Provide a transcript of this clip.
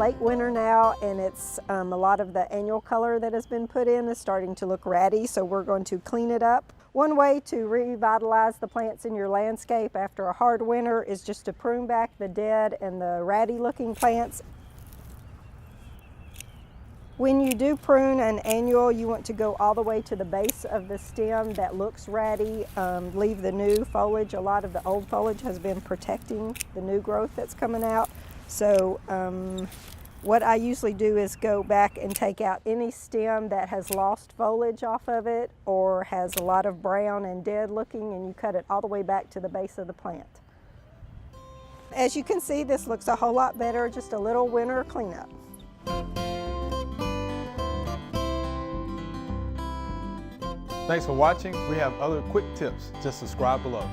late winter now, and it's a lot of the annual color that has been put in is starting to look ratty, so we're going to clean it up. One way to revitalize the plants in your landscape after a hard winter is just to prune back the dead and the ratty looking plants. When you do prune an annual, you want to go all the way to the base of the stem that looks ratty, leave the new foliage. A lot of the old foliage has been protecting the new growth that's coming out. So what I usually do is go back and take out any stem that has lost foliage off of it or has a lot of brown and dead looking, and you cut it all the way back to the base of the plant. As you can see, this looks a whole lot better, just a little winter cleanup. Thanks for watching. We have other quick tips. Just subscribe below.